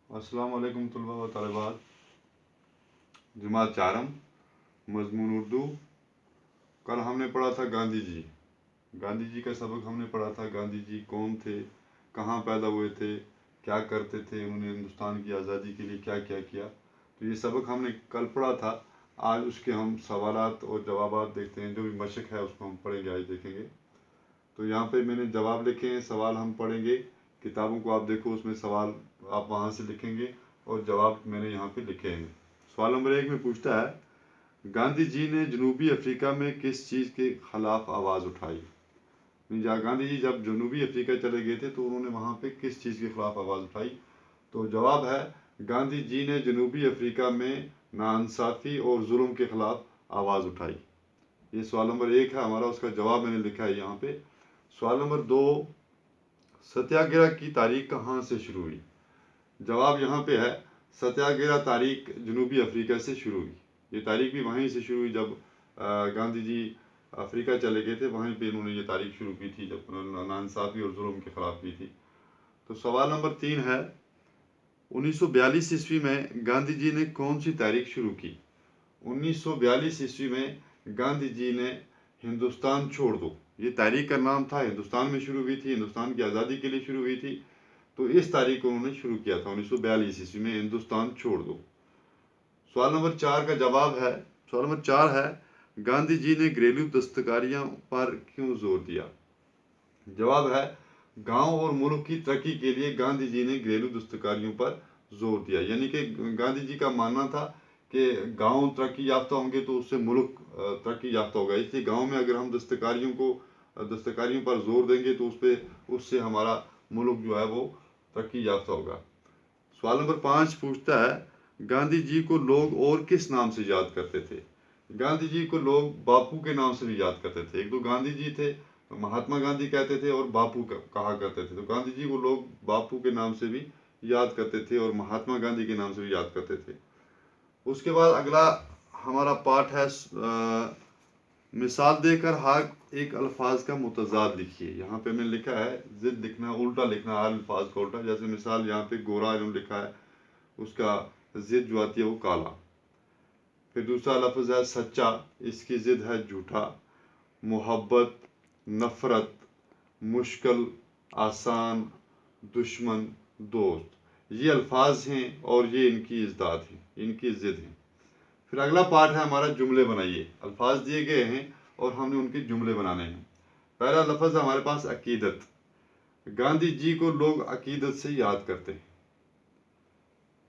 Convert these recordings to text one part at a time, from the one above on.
अस्सलाम वालेकुम तलबा व तालिबात। जमात चारम, मजमून उर्दू। कल हमने पढ़ा था गांधी जी। गांधी जी का सबक हमने पढ़ा था। गांधी जी कौन थे, कहाँ पैदा हुए थे, क्या करते थे, उन्होंने हिंदुस्तान की आज़ादी के लिए क्या क्या किया। तो ये सबक हमने कल पढ़ा था। आज उसके हम सवालात और जवाबात देखते हैं। जो भी मशक है उसको हम पढ़ेंगे, आज देखेंगे। तो यहाँ पे मैंने जवाब लिखे हैं, सवाल हम पढ़ेंगे। किताबों को आप देखो, उसमें सवाल आप वहाँ से लिखेंगे और जवाब मैंने यहाँ पे लिखे हैं। सवाल नंबर 1 में पूछता है, गांधी जी ने जनूबी अफ्रीका में किस चीज़ के खिलाफ आवाज़ उठाई। गांधी जी जब जनूबी अफ्रीका चले गए थे तो उन्होंने वहाँ पे किस चीज़ के खिलाफ आवाज़ उठाई। तो जवाब है, गांधी जी ने जनूबी अफ्रीका में नाइंसाफ़ी और जुल्म के खिलाफ आवाज़ उठाई। ये सवाल नंबर 1 है हमारा, उसका जवाब मैंने लिखा है यहाँ पे। सवाल नंबर 2, सत्याग्रह की तारीख कहाँ से शुरू हुई। जवाब यहाँ पे है, सत्याग्रह तारीख जनूबी अफ्रीका से शुरू हुई। ये तारीख भी वहीं से शुरू हुई जब गांधी जी अफ्रीका चले गए थे, वहीं पे इन्होंने ये तारीख शुरू की थी, जब उन्होंने नाइंसाफ़ी और जुल्म के खिलाफ की थी। तो सवाल नंबर 3 है, 1942 ईस्वी में गांधी जी ने कौन सी तारीख शुरू की। 1942 ईस्वी में गांधी जी ने हिंदुस्तान छोड़ दो, ये तारीख का नाम था, हिंदुस्तान में शुरू हुई थी, हिंदुस्तान की आज़ादी के लिए शुरू हुई थी। तो इस तारीख को उन्होंने शुरू किया था 1942 ईस्वी में, हिंदुस्तान छोड़ दो। सवाल नंबर 4 का जवाब है, सवाल नंबर 4 है, गांधी जी ने घरेलू दस्तकारियों पर क्यों जोर दिया। जवाब है, गांव और मुल्क की तरक्की के लिए गांधी जी ने घरेलू दस्तकारियों पर जोर दिया। यानी कि गांधी जी का मानना था कि गांव तरक्की याफ्ता होंगे तो उससे मुल्क तरक्की याफ्ता होगा। इसलिए गांव में अगर हम दस्तकारियों पर जोर देंगे तो उससे हमारा मुल्क जो है वो तरक्की याफ्ता होगा। सवाल नंबर 5 पूछता है, गांधी जी को लोग और किस नाम से याद करते थे। गांधी जी को लोग बापू के नाम से भी याद करते थे। एक तो गांधी जी थे, तो महात्मा गांधी कहते थे और बापू कहा करते थे। तो गांधी जी को लोग बापू के नाम से भी याद करते थे और महात्मा गांधी के नाम से भी याद करते थे। उसके बाद अगला हमारा पाठ है, मिसाल देकर हर एक अल्फाज का मुतजाद लिखिए। यहाँ पे मैंने लिखा है जिद लिखना, उल्टा लिखना, हर अल्फाज का उल्टा। जैसे मिसाल यहाँ पे गोरा इन्होंने लिखा है, उसका जिद जो आती है वो काला। फिर दूसरा लफ्ज़ है सच्चा, इसकी जिद है झूठा। मोहब्बत, नफ़रत, मुश्किल, आसान, दुश्मन, दोस्त, ये अल्फाज हैं और ये इनकी इज़दाद है, इनकी जिद है। फिर अगला पार्ट है हमारा, जुमले बनाइए। अल्फाज दिए गए हैं और हमने उनके जुमले बनाने हैं। पहला लफ्ज़ है हमारे पास अकीदत। गांधी जी को लोग अकीदत से याद करते हैं।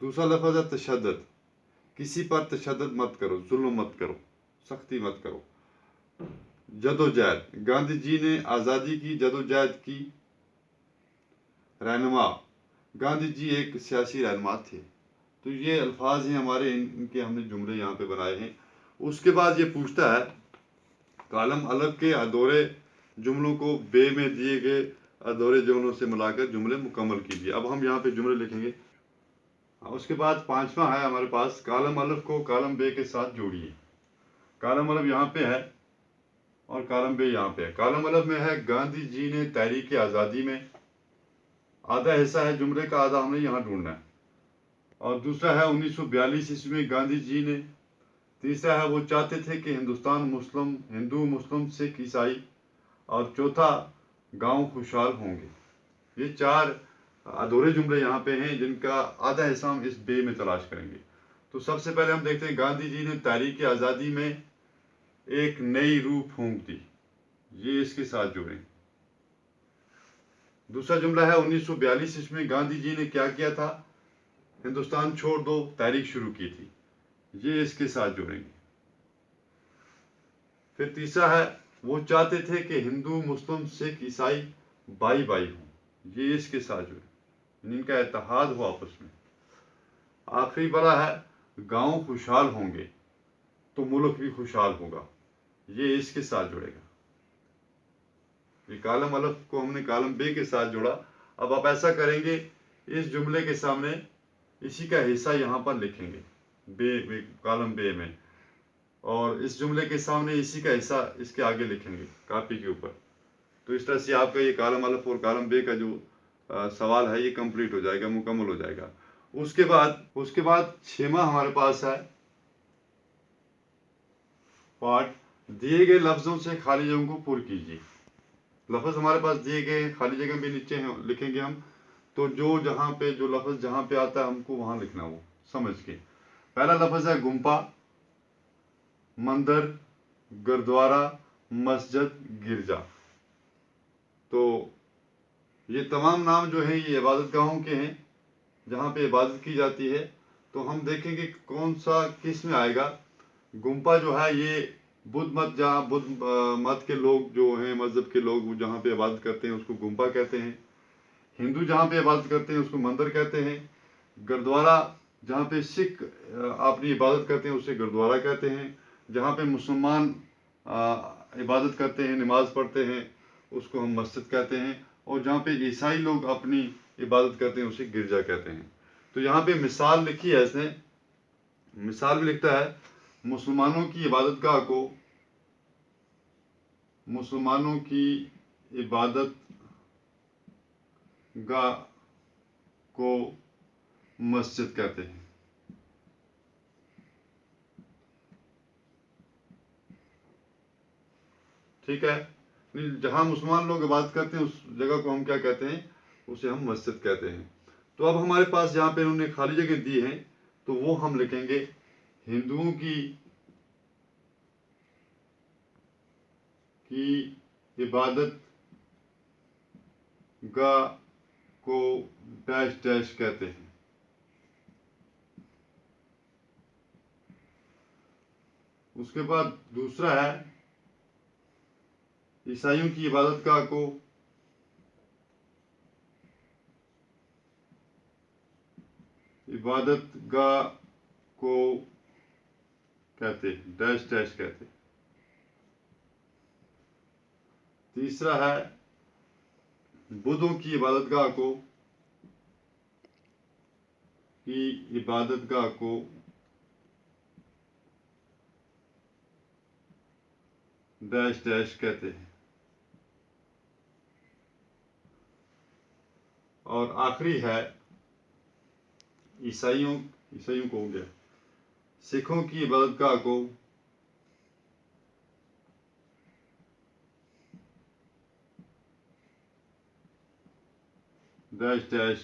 दूसरा लफ्ज़ है तशद्दुद, किसी पर तशद्दुद मत करो, जुल्म मत करो, सख्ती मत करो। जदोजहद, गांधी जी ने आज़ादी की जदोजहद की। रहनुमा, गांधी जी एक सियासी रहनुमा थे। तो ये अल्फाज हैं हमारे, इनके हमने जुमले यहाँ पे बनाए हैं। उसके बाद ये पूछता है, कालम अलग के अधूरे जुमलों को बे में दिए गए अधूरे जुमलों से मिलाकर जुमले मुकम्मल कीजिए। अब हम यहाँ पे जुमले लिखेंगे। उसके बाद 5वां है हमारे पास, कालम अलफ को कालम बे के साथ जोड़िए। कालम अलफ यहाँ पे है और कालम बे यहाँ पे है। कालम अलफ में है, गांधी जी ने तहरीक आज़ादी में। आधा हिस्सा है जुमले का, आधा हमने यहाँ ढूंढना है। और दूसरा है 1942 ईस्वी में गांधी जी ने। तीसरा है, वो चाहते थे कि हिंदू मुस्लिम सिख ईसाई। और चौथा, गांव खुशहाल होंगे। ये 4 अधूरे जुमले यहाँ पे हैं, जिनका आधा हिस्सा हम इस बे में तलाश करेंगे। तो सबसे पहले हम देखते हैं, गांधी जी ने तहरीक आज़ादी में एक नई रूह फूंक दी। ये इसके साथ जुड़े। दूसरा जुमला है, 1942 ईस्वी में गांधी जी ने क्या किया था, हिंदुस्तान छोड़ दो तहरीक शुरू की थी। ये इसके साथ जुड़ेंगे। फिर तीसरा है, वो चाहते थे कि हिंदू मुस्लिम सिख ईसाई भाई भाई हों। ये इसके साथ जुड़े, इनका इत्तेहाद हो आपस में। आखिरी वाला है, गांव खुशहाल होंगे तो मुल्क भी खुशहाल होगा। ये इसके साथ जुड़ेगा। ये कालम अलफ को हमने कालम बे के साथ जोड़ा। अब आप ऐसा करेंगे, इस जुमले के सामने इसी का हिस्सा यहाँ पर लिखेंगे कालम बे में, और इस जुमले के सामने इसी का हिस्सा इसके आगे लिखेंगे कापी के ऊपर। तो इस तरह से आपका ये कालम अलफ और कालम बे का जो सवाल है ये कंप्लीट हो जाएगा, मुकम्मल हो जाएगा। اس کے بعد 6واں ہمارے پاس ہے پارٹ، دیے گئے لفظوں سے خالی جگہوں کو پر کیجیے. لفظ ہمارے پاس دیے گئے ہیں، خالی جگہ بھی نیچے ہیں لکھیں گے ہم، تو جو لفظ جہاں پہ آتا ہے ہم کو وہاں لکھنا وہ سمجھ کے. پہلا لفظ ہے گمپا، مندر، گردوارا، مسجد، گرجا. تو یہ تمام نام جو ہیں یہ عبادت گاہوں کے ہیں جہاں پہ عبادت کی جاتی ہے. تو ہم دیکھیں گے کون سا کس میں آئے گا. گمپا جو ہے یہ بدھ مت، جہاں بدھ مت کے لوگ جو ہیں، مذہب کے لوگ وہ جہاں پہ عبادت کرتے ہیں اس کو گمپا کہتے ہیں. ہندو جہاں پہ عبادت کرتے ہیں اس کو مندر کہتے ہیں. گردوارا جہاں پہ سکھ اپنی عبادت کرتے ہیں اسے گردوارا کہتے ہیں. جہاں پہ مسلمان عبادت کرتے ہیں، نماز پڑھتے ہیں، اس کو ہم مسجد کہتے ہیں. اور جہاں پہ عیسائی لوگ اپنی عبادت کرتے ہیں اسے گرجا کہتے ہیں. تو یہاں پہ مثال لکھی ہے، اس نے مثال بھی لکھتا ہے، مسلمانوں کی عبادت گاہ کو مسجد کہتے ہیں. ٹھیک ہے، جہاں مسلمان لوگ عبادت کرتے ہیں اس جگہ کو ہم کیا کہتے ہیں؟ اسے ہم مسجد کہتے ہیں. تو اب ہمارے پاس جہاں پہ انہوں نے خالی جگہ دی ہیں تو وہ ہم لکھیں گے ہندوؤں کی عبادت گاہ کو ڈیش ڈیش کہتے ہیں. اس کے بعد دوسرا ہے عیسائیوں کی عبادت گاہ کو کہتے ہیں ڈیش ڈیش کہتے ہیں. تیسرا ہے بدھوں کی عبادت گاہ کو ڈیش ڈیش کہتے ہیں. اور آخری ہے عیسائیوں کو ہو گیا، سکھوں کی عبادت گاہ کو ڈیش ڈیش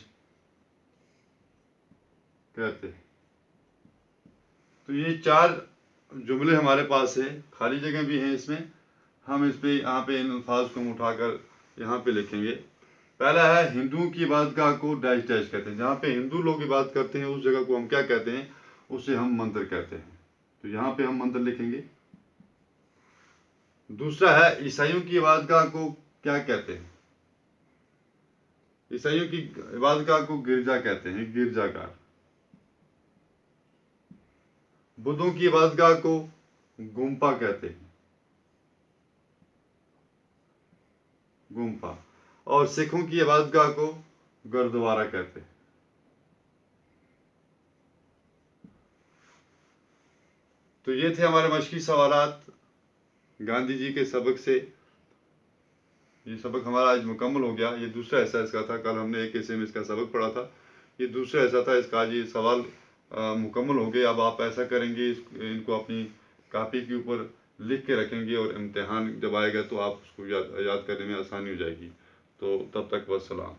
کہتے ہیں. تو یہ 4 جملے ہمارے پاس ہیں، خالی جگہ بھی ہیں اس میں. ہم اس پہ یہاں پہ ان الفاظ کو ہم اٹھا کر یہاں پہ لکھیں گے. پہلا ہے ہندوؤں کی عبادت گاہ کو ڈیش ڈیش کہتے ہیں. جہاں پہ ہندو لوگ عبادت کرتے ہیں اس جگہ کو ہم کیا کہتے ہیں؟ اسے ہم مندر کہتے ہیں. تو یہاں پہ ہم مندر لکھیں گے. دوسرا ہے عیسائیوں کی عبادت گاہ کو کیا کہتے ہیں؟ عیسائیوں کی عبادت گاہ کو گرجا کہتے ہیں، گرجا گھر. بدھوں کی عبادت گاہ کو گمپا کہتے ہیں، گمپا. اور سکھوں کی عبادت گاہ کو گردوارا کہتے ہیں. تو یہ تھے ہمارے مشقی سوالات گاندھی جی کے سبق سے. یہ سبق ہمارا آج مکمل ہو گیا. یہ دوسرا حصہ اس کا تھا. کل ہم نے ایک حصے میں اس کا سبق پڑھا تھا. یہ دوسرا حصہ تھا اس کا. آج یہ سوال مکمل ہو گئے. اب آپ ایسا کریں گے، ان کو اپنی کاپی کے اوپر لکھ کے رکھیں گے اور امتحان جب آئے گا تو آپ اس کو یاد کرنے میں آسانی ہو جائے گی. تو تب تک والسلام.